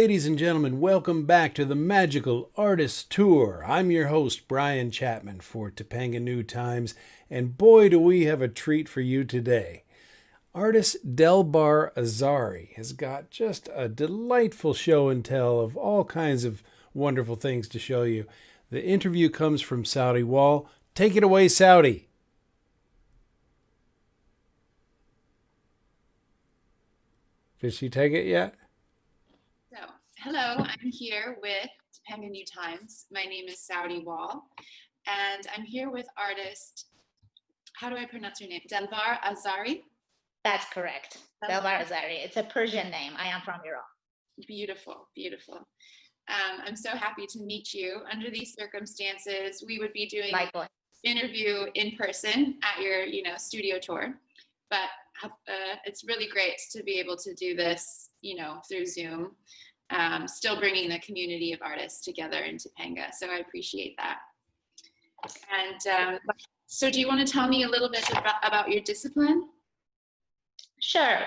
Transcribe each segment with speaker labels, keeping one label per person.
Speaker 1: Ladies and gentlemen, welcome back to the Magical Artist Tour. I'm your host, Brian Chapman for Topanga New Times, and boy, do we have a treat for you today. Artist Delbar Azari has got just a delightful show and tell of all kinds of wonderful things to show you. The interview comes from Saudi Wall. Take it away, Saudi. Did she take it yet?
Speaker 2: So, hello, I'm here with Topanga New Times. My name is Saudi Wall, and I'm here with artist, how do I pronounce your name? Delbar Azari?
Speaker 3: That's correct. Delbar Azari. It's a Persian name. I am from Iran.
Speaker 2: Beautiful, beautiful. I'm so happy to meet you. Under these circumstances, we would be doing an interview in person at your, studio tour, but it's really great to be able to do this, through Zoom, still bringing the community of artists together in Topanga. So I appreciate that. And so do you want to tell me a little bit about your discipline?
Speaker 3: Sure.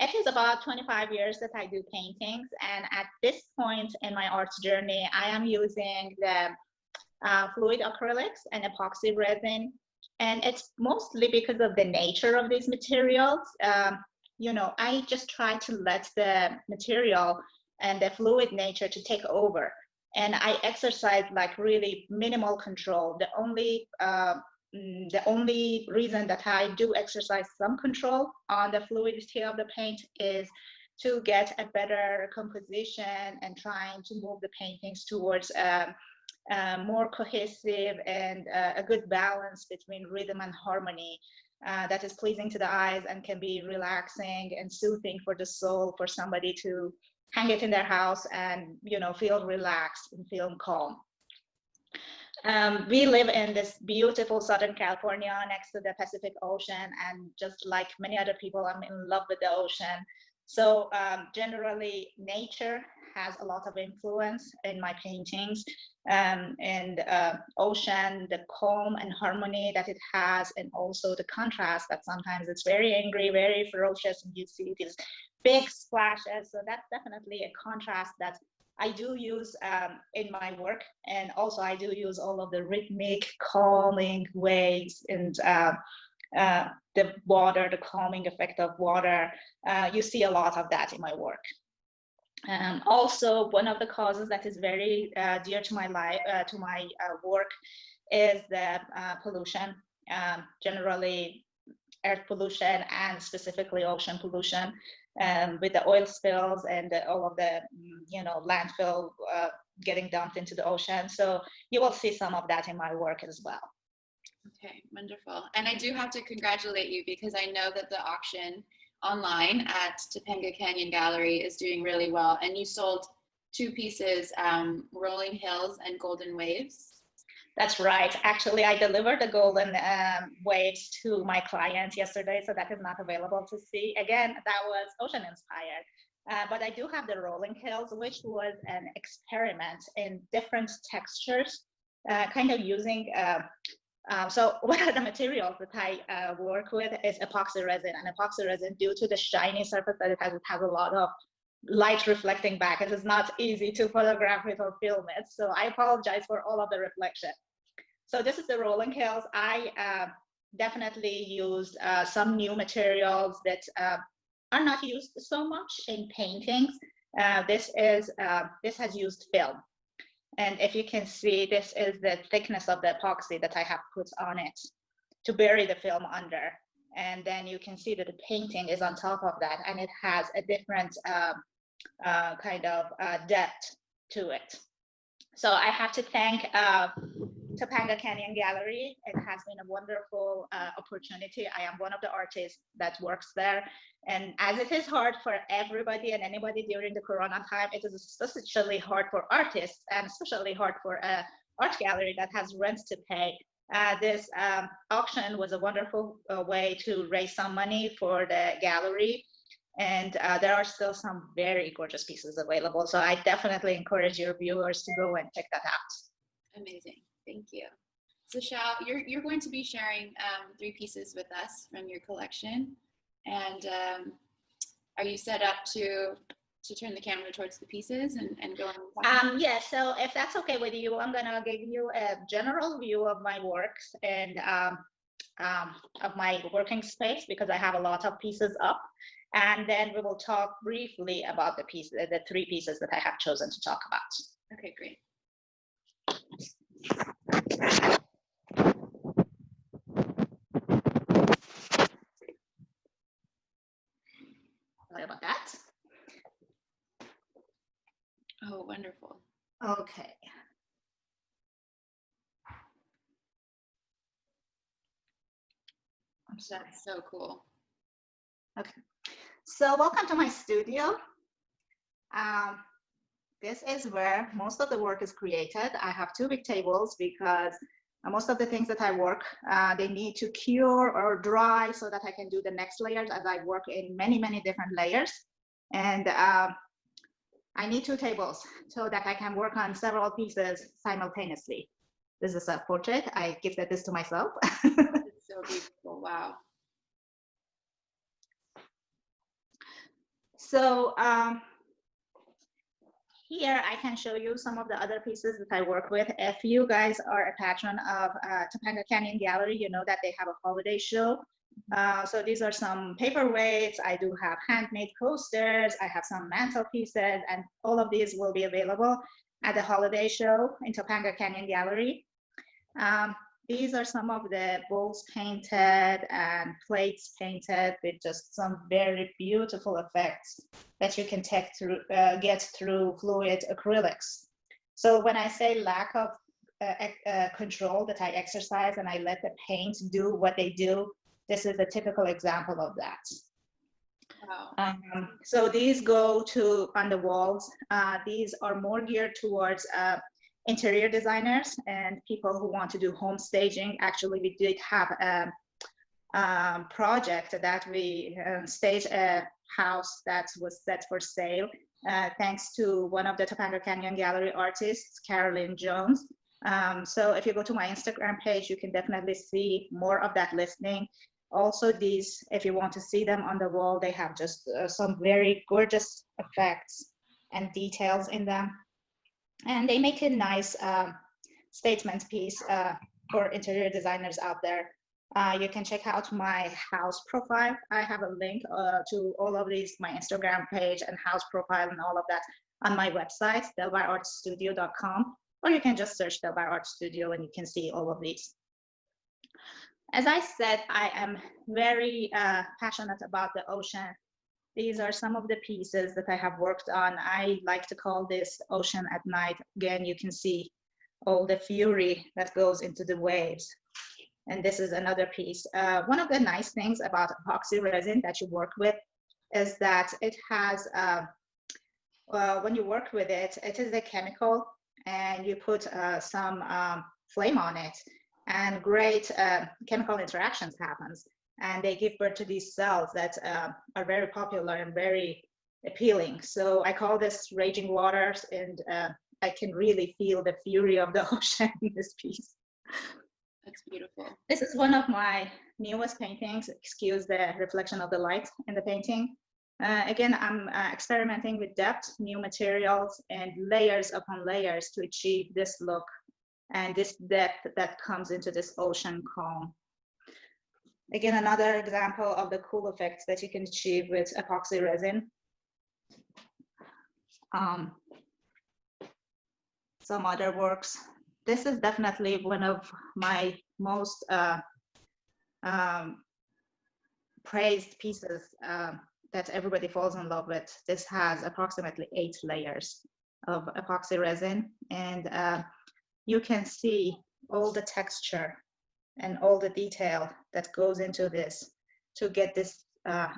Speaker 3: It is about 25 years that I do paintings. And at this point in my art journey, I am using the fluid acrylics and epoxy resin. And it's mostly because of the nature of these materials. I just try to let the material and the fluid nature to take over. And I exercise like really minimal control. The only reason that I do exercise some control on the fluidity of the paint is to get a better composition and trying to move the paintings towards more cohesive and a good balance between rhythm and harmony that is pleasing to the eyes and can be relaxing and soothing for the soul for somebody to hang it in their house and feel relaxed and feel calm. We live in this beautiful Southern California next to the Pacific Ocean, and just like many other people, I'm in love with the ocean. So generally, nature has a lot of influence in my paintings, and ocean, the calm and harmony that it has, and also the contrast that sometimes it's very angry, very ferocious, and you see these big splashes. So that's definitely a contrast that I do use in my work, and also I do use all of the rhythmic, calming waves and the water, the calming effect of water. You see a lot of that in my work. Also, one of the causes that is very dear to my life, to my work, is the pollution. Generally, air pollution and specifically ocean pollution. With the oil spills and all of the landfill getting dumped into the ocean. So you will see some of that in my work as well.
Speaker 2: Okay, wonderful. And I do have to congratulate you because I know that the auction online at Topanga Canyon Gallery is doing really well. And you sold two pieces, Rolling Hills and Golden Waves.
Speaker 3: That's right. Actually, I delivered the golden waves to my client yesterday, so that is not available to see. Again, that was ocean inspired. But I do have the Rolling Hills, which was an experiment in different textures, kind of using. So one of the materials that I work with is epoxy resin, and epoxy resin, due to the shiny surface that it has a lot of light reflecting back. It is not easy to photograph it or film it. So I apologize for all of the reflection. So this is the Rolling Hills. I definitely used some new materials that are not used so much in paintings. This has used film. And if you can see, this is the thickness of the epoxy that I have put on it to bury the film under. And then you can see that the painting is on top of that, and it has a different kind of depth to it. So I have to thank Topanga Canyon Gallery. It has been a wonderful opportunity. I am one of the artists that works there. And as it is hard for everybody and anybody during the Corona time, it is especially hard for artists, and especially hard for an art gallery that has rents to pay. This auction was a wonderful way to raise some money for the gallery. And there are still some very gorgeous pieces available. So I definitely encourage your viewers to go and check that out.
Speaker 2: Amazing. Thank you. So Shao, you're going to be sharing three pieces with us from your collection. And are you set up to to turn the camera towards the pieces and go
Speaker 3: on? Yeah, so if that's okay with you, I'm gonna give you a general view of my works and of my working space, because I have a lot of pieces up. And then we will talk briefly about the 3 pieces that I have chosen to talk about.
Speaker 2: Okay, great.
Speaker 3: Sorry about that.
Speaker 2: Oh, wonderful.
Speaker 3: Okay.
Speaker 2: That's so cool.
Speaker 3: Okay. So welcome to my studio. This is where most of the work is created. I have 2 big tables because most of the things that I work, they need to cure or dry so that I can do the next layers, as I work in many, many different layers. And I need 2 tables so that I can work on several pieces simultaneously. This is a portrait. I gifted this to myself.
Speaker 2: It's so beautiful. Wow.
Speaker 3: So here I can show you some of the other pieces that I work with. If you guys are a patron of Topanga Canyon Gallery, you know that they have a holiday show. So these are some paperweights. I do have handmade coasters. I have some mantelpieces, and all of these will be available at the holiday show in Topanga Canyon Gallery. These are some of the bowls painted and plates painted with just some very beautiful effects that you can get through fluid acrylics. So when I say lack of control that I exercise and I let the paint do what they do, this is a typical example of that.
Speaker 2: Wow.
Speaker 3: So these go on the walls. These are more geared towards interior designers and people who want to do home staging. Actually, we did have a project that we staged a house that was set for sale, thanks to one of the Topanga Canyon Gallery artists, Carolyn Jones. So if you go to my Instagram page, you can definitely see more of that listing. Also, these, if you want to see them on the wall, they have just some very gorgeous effects and details in them. And they make a nice statement piece for interior designers out there. You can check out my house profile. I have a link to all of these, my Instagram page and house profile and all of that on my website, delbarartstudio.com, or you can just search Delbar Art Studio and you can see all of these. As I said, I am very passionate about the ocean. These are some of the pieces that I have worked on. I like to call this Ocean at Night. Again, you can see all the fury that goes into the waves. And this is another piece. One of the nice things about epoxy resin that you work with is that it has, when you work with it, it is a chemical and you put some flame on it and great chemical interactions happens. And they give birth to these cells that are very popular and very appealing. So I call this raging waters, and I can really feel the fury of the ocean in this piece.
Speaker 2: That's beautiful.
Speaker 3: This is one of my newest paintings. Excuse the reflection of the light in the painting. Again, I'm experimenting with depth, new materials, and layers upon layers to achieve this look and this depth that comes into this ocean calm. Again, another example of the cool effects that you can achieve with epoxy resin. Some other works. This is definitely one of my most praised pieces that everybody falls in love with. This has approximately 8 layers of epoxy resin, and you can see all the texture and all the detail that goes into this to get this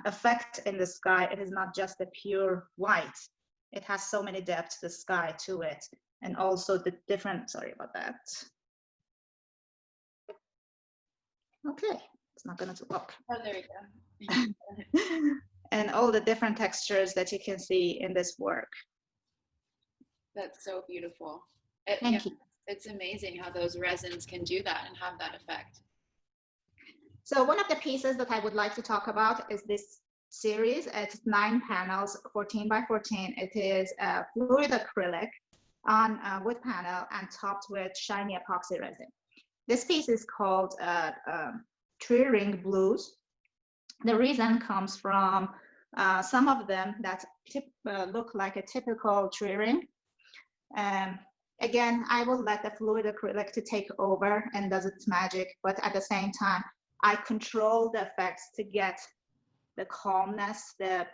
Speaker 3: effect in the sky. It is not just a pure white. It has so many depths, the sky, to it. And also the different, sorry about that. Okay, it's not gonna talk.
Speaker 2: Oh, there we go.
Speaker 3: And all the different textures that you can see in this work.
Speaker 2: That's so beautiful.
Speaker 3: Thank you.
Speaker 2: It's amazing how those resins can do that and have that effect.
Speaker 3: So one of the pieces that I would like to talk about is this series. It's 9 panels, 14 by 14. It is fluid acrylic on wood panel and topped with shiny epoxy resin. This piece is called Tree Ring Blues. The reason comes from some of them that look like a typical tree ring. Again, I will let the fluid acrylic to take over and does its magic, but at the same time, I control the effects to get the calmness, the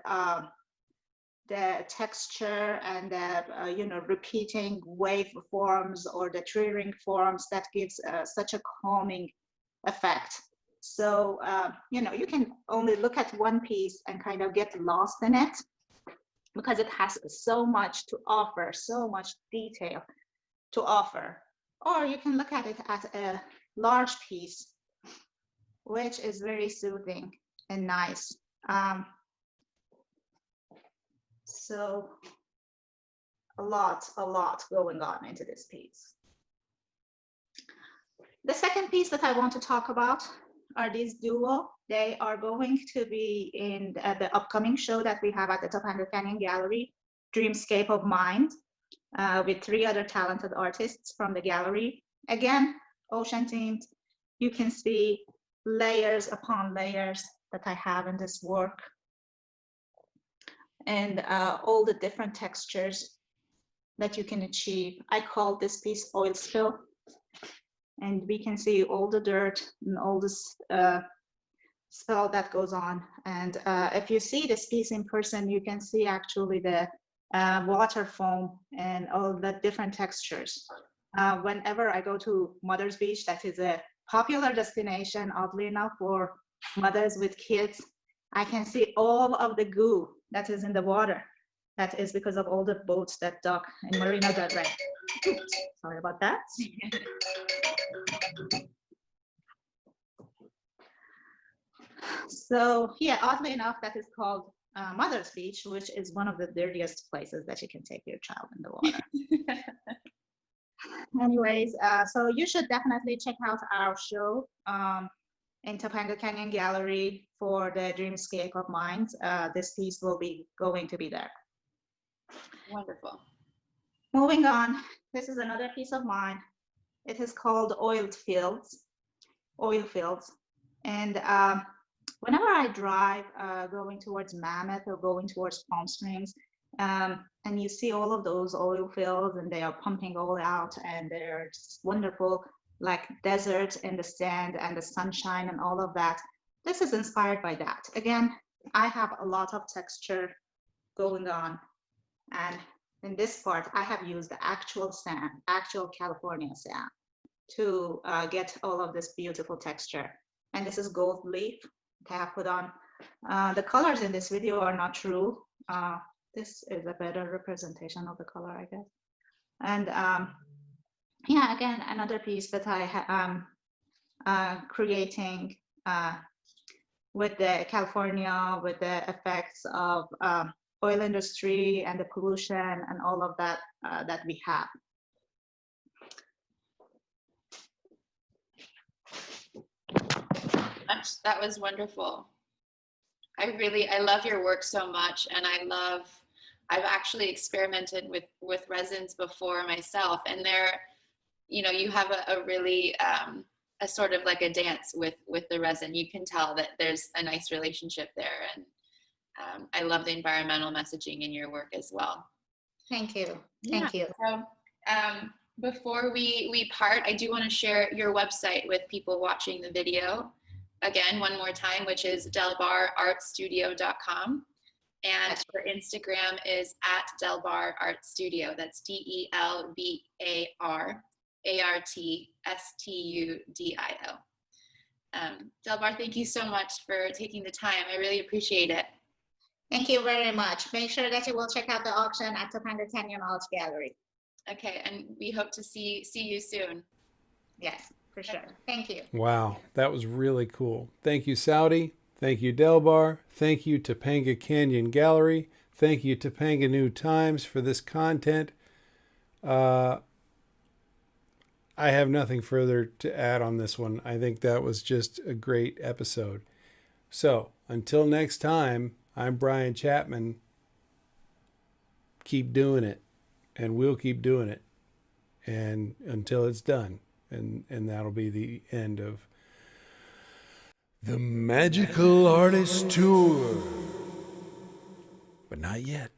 Speaker 3: texture, and the repeating wave forms or the tree ring forms that gives such a calming effect. So you can only look at one piece and kind of get lost in it because it has so much to offer, so much detail to offer. Or you can look at it as a large piece, which is very soothing and nice. So a lot going on into this piece. The second piece that I want to talk about are these duo. They are going to be in the upcoming show that we have at the Topanga Canyon Gallery, Dreamscape of Mind, with 3 other talented artists from the gallery. Again, ocean themed. You can see layers upon layers that I have in this work, and all the different textures that you can achieve. I call this piece oil spill, and we can see all the dirt and all this spill that goes on. And if you see this piece in person, you can see actually the water foam and all the different textures. Whenever I go to Mother's Beach, that is a popular destination, oddly enough, for mothers with kids, I can see all of the goo that is in the water. That is because of all the boats that dock in Marina del Rey. Oops, sorry about that. So yeah, oddly enough, that is called Mother's Beach, which is one of the dirtiest places that you can take your child in the water. Anyways, so you should definitely check out our show in Topanga Canyon Gallery for the Dreamscape of Mind. This piece will be going to be there.
Speaker 2: Wonderful.
Speaker 3: Moving on, this is another piece of mine. It is called Oil Fields. And whenever I drive going towards Mammoth or going towards Palm Springs, and you see all of those oil fields and they are pumping oil out and they're just wonderful, like desert and the sand and the sunshine and all of that. This is inspired by that. Again, I have a lot of texture going on. And in this part, I have used the actual sand, actual California sand, to get all of this beautiful texture. And this is gold leaf that I have put on. The colors in this video are not true. This is a better representation of the color, I guess. And yeah, again, another piece that I am creating with the California, with the effects of oil industry and the pollution and all of that that we have.
Speaker 2: That was wonderful. I love your work so much, and I've actually experimented with resins before myself, and you have a really a sort of like a dance with the resin. You can tell that there's a nice relationship there, and I love the environmental messaging in your work as well.
Speaker 3: Thank you. Thank you.
Speaker 2: So before we part, I do want to share your website with people watching the video. Again, one more time, which is delbarartstudio.com. And your Instagram is at Delbar Art Studio. That's DelbarArtStudio. Delbar, thank you so much for taking the time. I really appreciate it.
Speaker 3: Thank you very much. Make sure that you will check out the auction at Topanga Canyon Art Gallery.
Speaker 2: Okay, and we hope to see you soon.
Speaker 3: Yes, for sure. Thank you.
Speaker 1: Wow, that was really cool. Thank you, Saudi. Thank you, Delbar. Thank you, Topanga Canyon Gallery. Thank you, Topanga New Times, for this content. I have nothing further to add on this one. I think that was just a great episode. So, until next time, I'm Brian Chapman. Keep doing it, and we'll keep doing it, and until it's done, and that'll be the end of the Magical Artist Tour. But not yet.